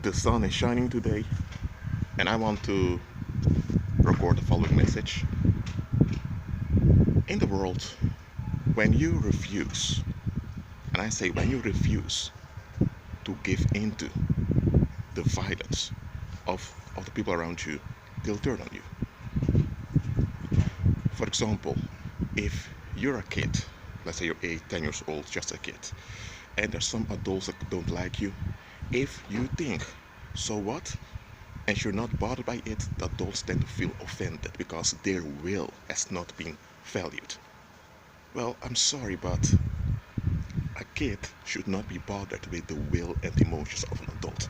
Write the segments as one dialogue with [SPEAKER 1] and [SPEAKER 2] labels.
[SPEAKER 1] The sun is shining today, and I want to record the following message. In the world, when you refuse, and I say when you refuse to give into the violence of the people around you, they'll turn on you. For example, if you're a kid, let's say you're 8, 10 years old, just a kid, and there's some adults that don't like you, if you think, so what? And you're not bothered by it, the adults tend to feel offended because their will has not been valued. Well, I'm sorry, but a kid should not be bothered with the will and emotions of an adult.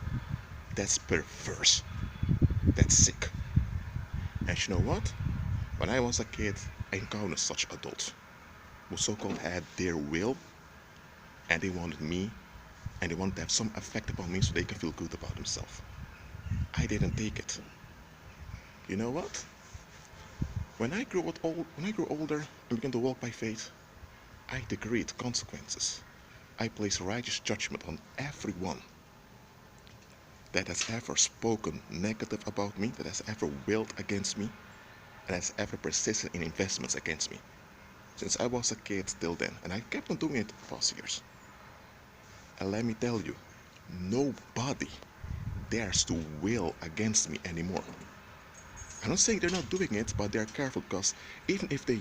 [SPEAKER 1] That's perverse. That's sick. And you know what? When I was a kid, I encountered such adults who so-called had their will, and they wanted me, and they wanted to have some effect upon me so they can feel good about themselves. I didn't take it. You know what? When I grew older and began to walk by faith, I decreed consequences. I placed righteous judgment on everyone that has ever spoken negative about me, that has ever willed against me, and has ever persisted in investments against me. Since I was a kid till then, and I kept on doing it for past years. And let me tell you, nobody dares to will against me anymore. I'm not saying they're not doing it, but they're careful because even if they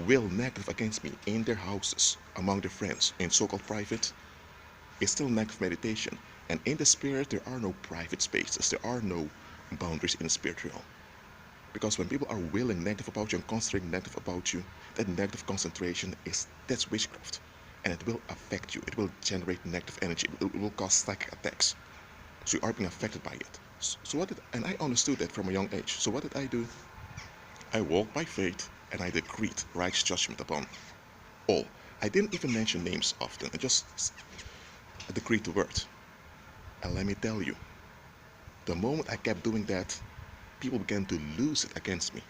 [SPEAKER 1] will negative against me in their houses, among their friends, in so-called private, it's still negative meditation. And in the spirit, there are no private spaces. There are no boundaries in the spiritual realm. Because when people are willing negative about you and concentrating negative about you, that negative concentration that's witchcraft. And it will affect you. It will generate negative energy. It will cause psychic attacks. So you are being affected by it. And I understood that from a young age. So what did I do? I walked by faith and I decreed righteous judgment upon all. I didn't even mention names often. I just decreed the word. And let me tell you, the moment I kept doing that, people began to lose it against me.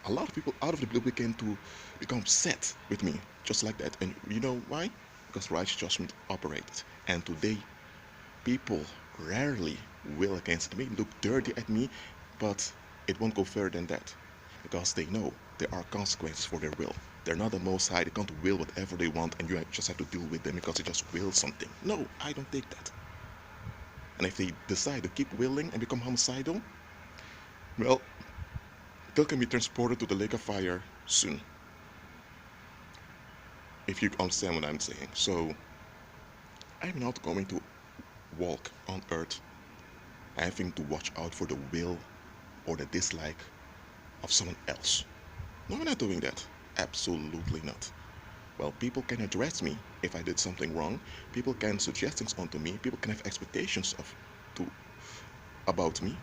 [SPEAKER 1] A lot of people out of the blue began to become upset with me, just like that. And you know why? Because righteous judgment operated. And today, people rarely will against me, look dirty at me, but it won't go further than that. Because they know there are consequences for their will. They're not the Most High. They can't will whatever they want, and you just have to deal with them because they just will something. No, I don't take that. And if they decide to keep willing and become homicidal, well, they can be transported to the lake of fire soon. If you understand what I'm saying. So, I'm not going to walk on earth having to watch out for the will or the dislike of someone else. No, I'm not doing that. Absolutely not. Well, people can address me if I did something wrong. People can suggest things onto me. People can have expectations about me.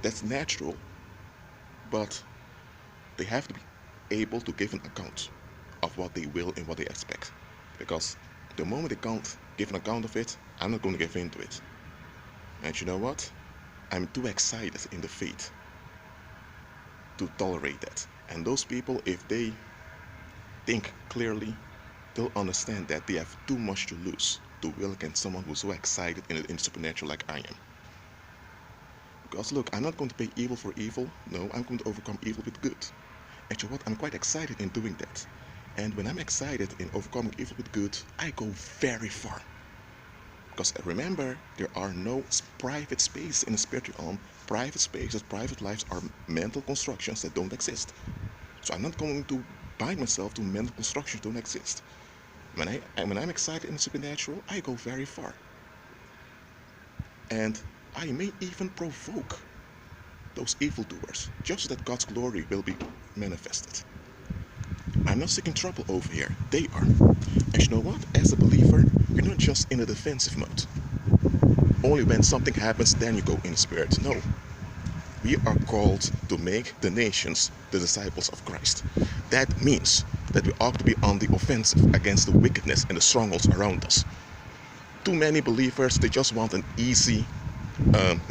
[SPEAKER 1] That's natural. But they have to be able to give an account of what they will and what they expect. Because the moment they can't give an account of it, I'm not going to give into it. And you know what? I'm too excited in the faith to tolerate that. And those people, if they think clearly, they'll understand that they have too much to lose to will against someone who's so excited in the supernatural like I am. Because look, I'm not going to pay evil for evil. No, I'm going to overcome evil with good. And you know what? I'm quite excited in doing that. And when I'm excited in overcoming evil with good, I go very far. Because remember, there are no private spaces in the spiritual realm. Private spaces, private lives are mental constructions that don't exist. So I'm not going to bind myself to mental constructions that don't exist. When I'm excited in the supernatural, I go very far. And I may even provoke those evildoers, just so that God's glory will be manifested. I'm not seeking trouble over here. They are. And you know what? As a believer, you're not just in a defensive mode. Only when something happens, then you go in the spirit. No. We are called to make the nations the disciples of Christ. That means that we ought to be on the offensive against the wickedness and the strongholds around us. Too many believers, they just want an easy,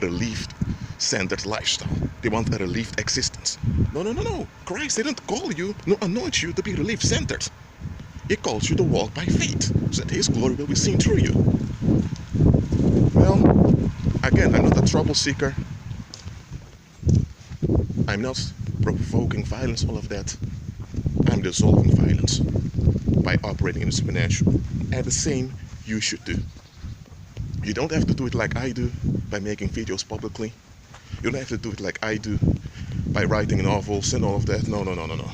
[SPEAKER 1] relief-centered lifestyle. They want a relieved existence. No. Christ didn't call you, nor anoint you to be relief-centered. He calls you to walk by faith, so that His glory will be seen through you. trouble seeker. I'm not provoking violence, all of that. I'm dissolving violence by operating in the supernatural. And the same you should do. You don't have to do it like I do by making videos publicly. You don't have to do it like I do by writing novels and all of that. No, no, no, no, no.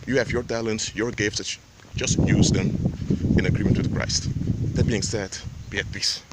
[SPEAKER 1] You have your talents, your gifts, just use them in agreement with Christ. That being said, be at peace.